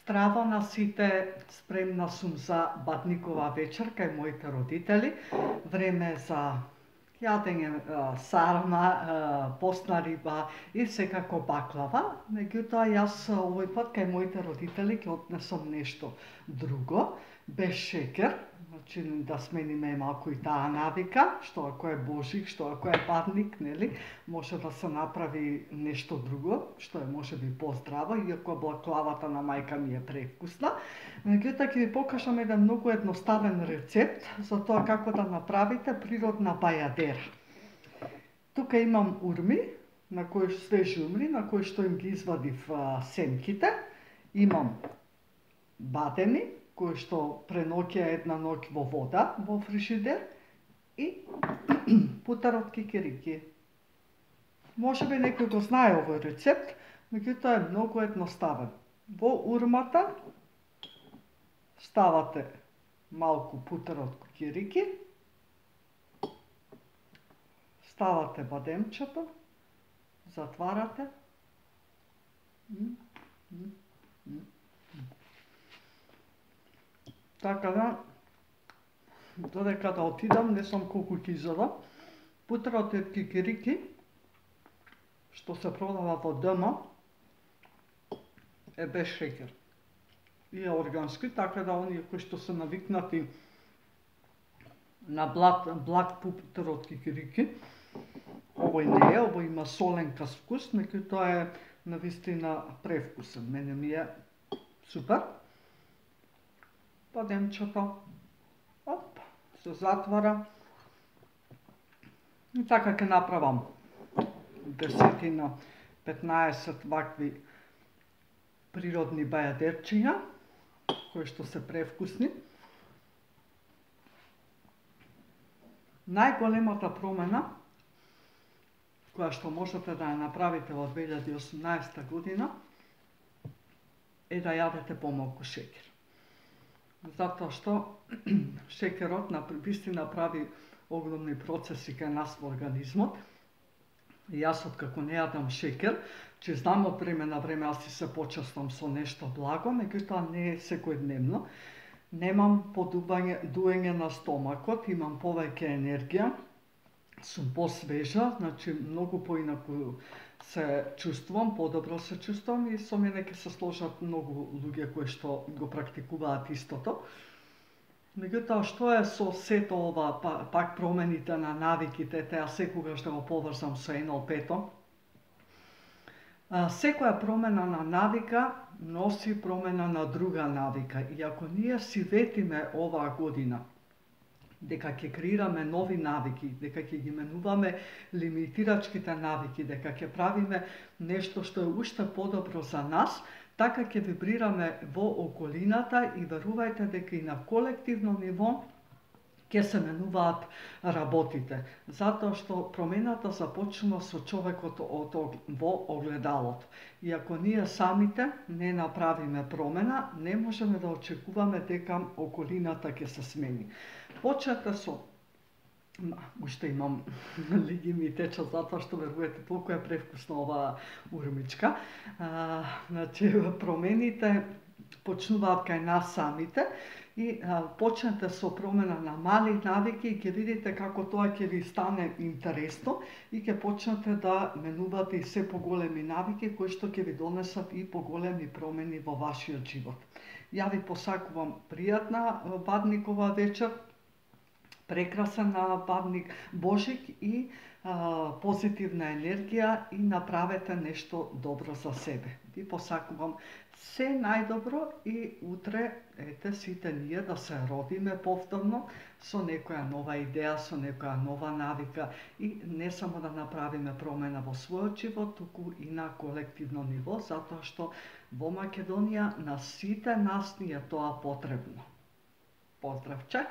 Здраво на сите, спремна сум за бадникова вечер кај моите родители. Време за јадење сарма, постна риба и секако баклава. Меѓутоа, јас овој пат кај моите родители ќе однесам нешто друго, без шекер, значи да смениме малку и таа навика, што ако е Божик, што ако е бадник, нели, може да се направи нешто друго, што е можеби поздраво, иако баклавата на мајка ми е превкусна. Меѓутоа ќе ви покажам еден многу едноставен рецепт за тоа како да направите природна бајадера. Тука имам урми, на кои свежи урми, на кои што им ги извадив семките. Имам бадеми, кои што преноќа една ноќ во вода во фрижидер и путар од кикирики. Можеби некој го знае овој рецепт, меѓутоа е многу едноставен. Во урмата ставате малку путар од кикирики, ставате бадемчето, затварате. Така да, додека да отидам, не сум колку кизела. Путарот од кикирики, што се продава во ДМ, е без шекер. И е органски, така да оние кои што се навикнати на благ путар од кикирики, овој не е, овој има солен вкус, меѓутоа е навистина превкусен. Мене ми е супер. Бадемчето, оп, се затвара. И така ќе направам 10-15 вакви природни бајадерчиња, кои што се превкусни. Најголемата промена, која што можете да ја направите во 2018 година, е да јадете помалку шекер. Затоа што шекерот вистина прави огромни процеси кај нас во организмот. И јас откако не јадам шекер, че знам од време на време јас се почастам со нешто благо, меѓутоа не е секојдневно. Немам дуење на стомакот, имам повеќе енергија, сум посвежа, значи многу поинаку се чувствувам, подобро се чувствувам и со мене ќе се сложат многу луѓе кои што го практикуваат истото. Меѓутоа, што е со сето ова, пак промените на навиките, теа секогаш да го поврзам со НЛП-то. Секоја промена на навика носи промена на друга навика. И ако ние си ветиме оваа година дека ќе креираме нови навики, дека ќе ги менуваме лимитирачките навики, дека ќе правиме нешто што е уште подобро за нас, така ќе вибрираме во околината и верувајте дека и на колективно ниво ќе се менуваат работите. Затоа што промената започнува со човекот во огледалот. И ако ние самите не направиме промена, не можеме да очекуваме дека околината ќе се смени. Почнете со... Уште имам лиги ми течат затоа што верувате толку е превкусна оваа урмичка. Значи, промените почнуваат кај нас самите и почнете со промена на мали навики и ќе видите како тоа ќе ви стане интересно и ќе почнете да менувате и се поголеми навики кои што ќе ви донесат и поголеми промени во вашиот живот. Ја ви посакувам пријатна бадникова вечер, прекрасен бадник Божик и позитивна енергија и направете нешто добро за себе. Ви посакувам се најдобро и утре, ете, сите ние да се родиме повторно со некоја нова идеја, со некоја нова навика и не само да направиме промена во својот живот, туку и на колективно ниво, затоа што во Македонија на сите нас ни е тоа потребно. Поздравче!